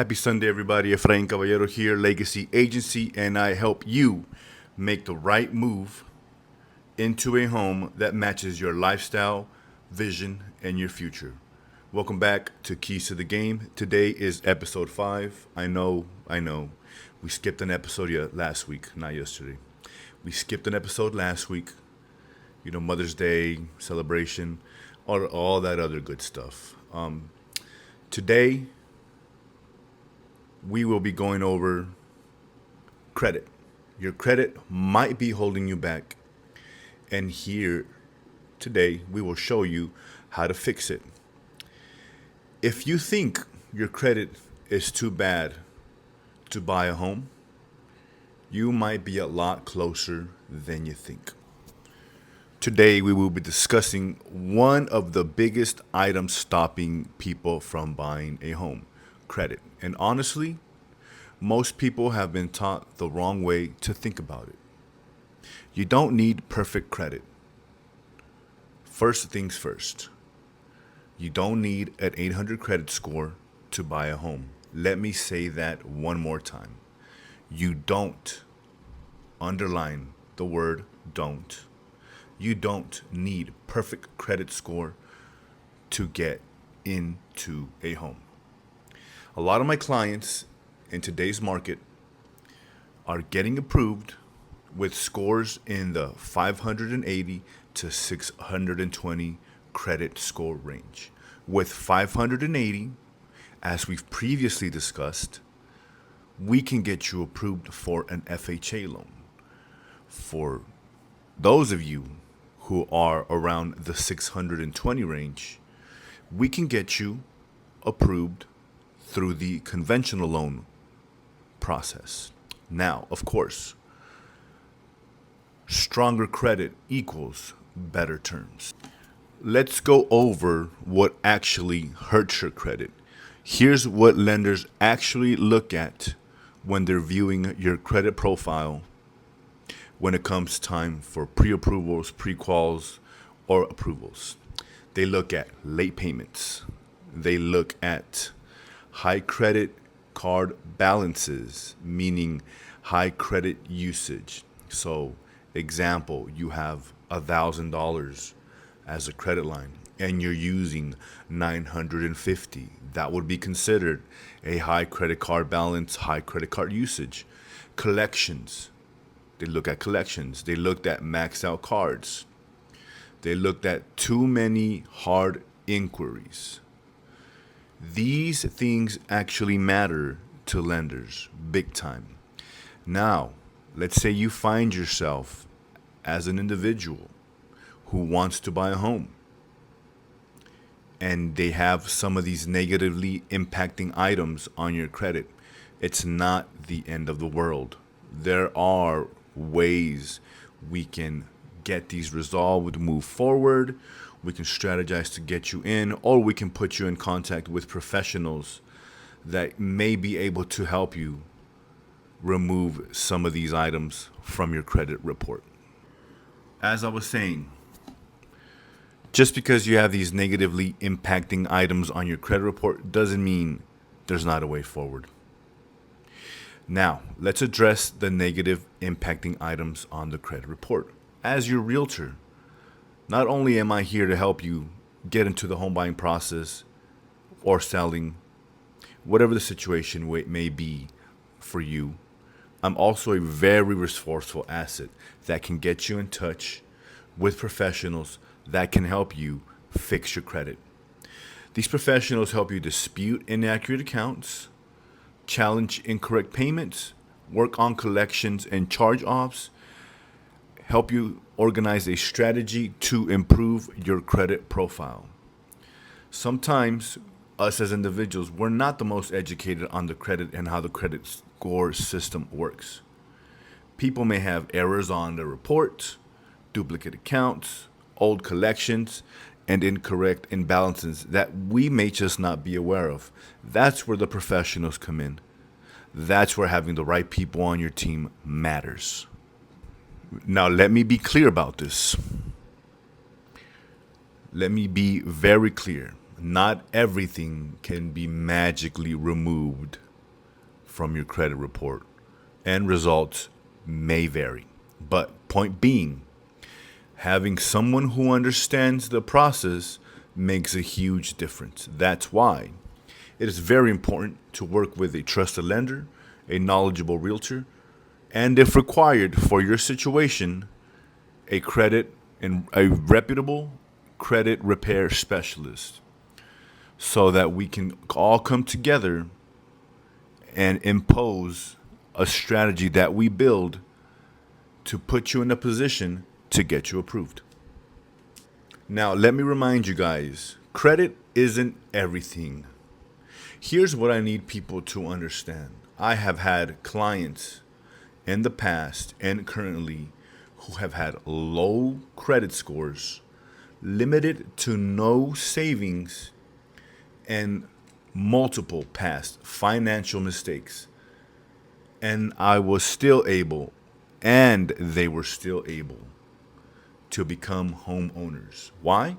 Happy Sunday, everybody. Efrain Caballero here, Legacy Agency, and I help you make the right move into a home that matches your lifestyle, vision, and your future. Welcome back to Keys to the Game. Today is episode 5. I know. We skipped an episode last week, not yesterday. We skipped an episode last week. Mother's Day celebration, all that other good stuff. Today, we will be going over credit. Your credit might be holding you back. And here today, we will show you how to fix it. If you think your credit is too bad to buy a home, you might be a lot closer than you think. Today, we will be discussing one of the biggest items stopping people from buying a home, credit. And honestly, most people have been taught the wrong way to think about it. You don't need perfect credit. First things first, you don't need an 800 credit score to buy a home. Let me say that one more time. You don't. Underline the word don't. You don't need perfect credit score to get into a home. A lot of my clients in today's market are getting approved with scores in the 580 to 620 credit score range. With 580, as we've previously discussed, we can get you approved for an FHA loan. For those of you who are around the 620 range, we can get you approved through the conventional loan process. Now, of course, stronger credit equals better terms. Let's go over what actually hurts your credit. Here's what lenders actually look at when they're viewing your credit profile when it comes time for pre-approvals, pre-quals, or approvals. They look at late payments. They look at high credit card balances, meaning high credit usage. So, example, you have $1,000 as a credit line and you're using 950. That would be considered a high credit card balance, high credit card usage. Collections. They look at collections. They looked at maxed out cards. They looked at too many hard inquiries. These things actually matter to lenders big time. Now, let's say you find yourself as an individual who wants to buy a home and they have some of these negatively impacting items on your credit. It's not the end of the world. There are ways we can get these resolved, move forward. We can strategize to get you in, or we can put you in contact with professionals that may be able to help you remove some of these items from your credit report. As I was saying, just because you have these negatively impacting items on your credit report doesn't mean there's not a way forward. Now, let's address the negative impacting items on the credit report. As your realtor, not only am I here to help you get into the home buying process or selling, whatever the situation may be for you, I'm also a very resourceful asset that can get you in touch with professionals that can help you fix your credit. These professionals help you dispute inaccurate accounts, challenge incorrect payments, work on collections and charge-offs, help you organize a strategy to improve your credit profile. Sometimes, us as individuals, we're not the most educated on the credit and how the credit score system works. People may have errors on their report, duplicate accounts, old collections, and incorrect imbalances that we may just not be aware of. That's where the professionals come in. That's where having the right people on your team matters. Now, let me be clear about this. Let me be very clear. Not everything can be magically removed from your credit report, and results may vary. But point being, having someone who understands the process makes a huge difference. That's why it is very important to work with a trusted lender, a knowledgeable realtor, and if required for your situation, a reputable credit repair specialist, so that we can all come together and impose a strategy that we build to put you in a position to get you approved. Now, let me remind you guys, credit isn't everything. Here's what I need people to understand. I have had clients in the past and currently who have had low credit scores, limited to no savings, and multiple past financial mistakes. And they were still able to become homeowners. Why?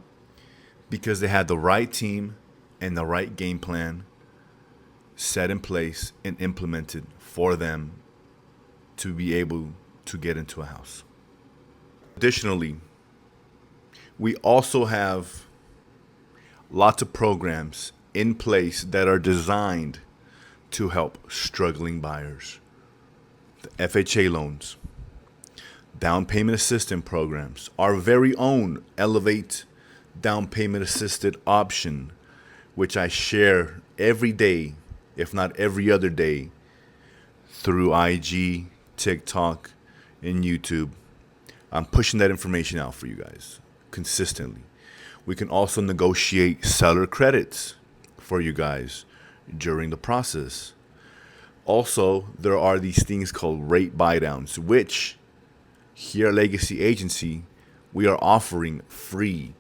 Because they had the right team and the right game plan set in place and implemented for them to be able to get into a house. Additionally, we also have lots of programs in place that are designed to help struggling buyers. The FHA loans, down payment assistance programs, our very own Elevate down payment assisted option, which I share every day, if not every other day, through IG, TikTok, and YouTube. I'm pushing that information out for you guys consistently. We can also negotiate seller credits for you guys during the process. Also, there are these things called rate buy downs, which here at Legacy Agency, we are offering free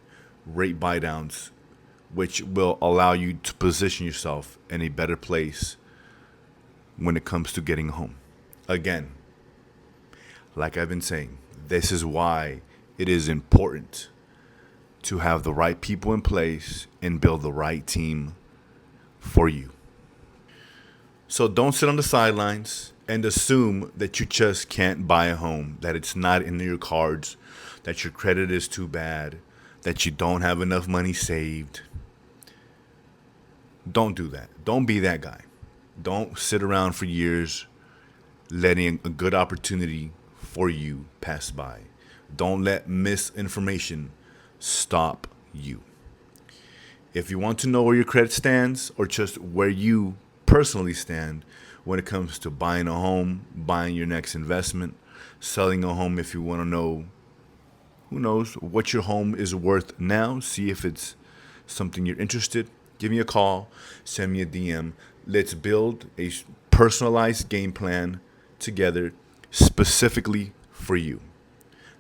rate buy downs, which will allow you to position yourself in a better place when it comes to getting home. Again, like I've been saying, this is why it is important to have the right people in place and build the right team for you. So don't sit on the sidelines and assume that you just can't buy a home, that it's not in your cards, that your credit is too bad, that you don't have enough money saved. Don't do that. Don't be that guy. Don't sit around for years letting a good opportunity for you pass by. Don't let misinformation stop you. If you want to know where your credit stands, or just where you personally stand when it comes to buying a home, buying your next investment, selling a home, if you want to know, who knows, what your home is worth now, see if it's something you're interested, give me a call, send me a DM. Let's build a personalized game plan together specifically for you.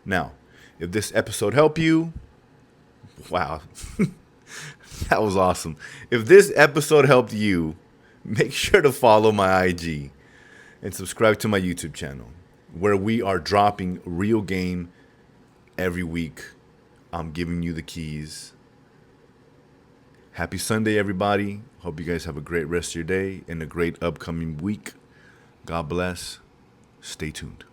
Now, if this episode helped you, wow, that was awesome. If this episode helped you, make sure to follow my IG and subscribe to my YouTube channel, where we are dropping real game every week. I'm giving you the keys. Happy Sunday, everybody. Hope you guys have a great rest of your day and a great upcoming week. God bless. Stay tuned.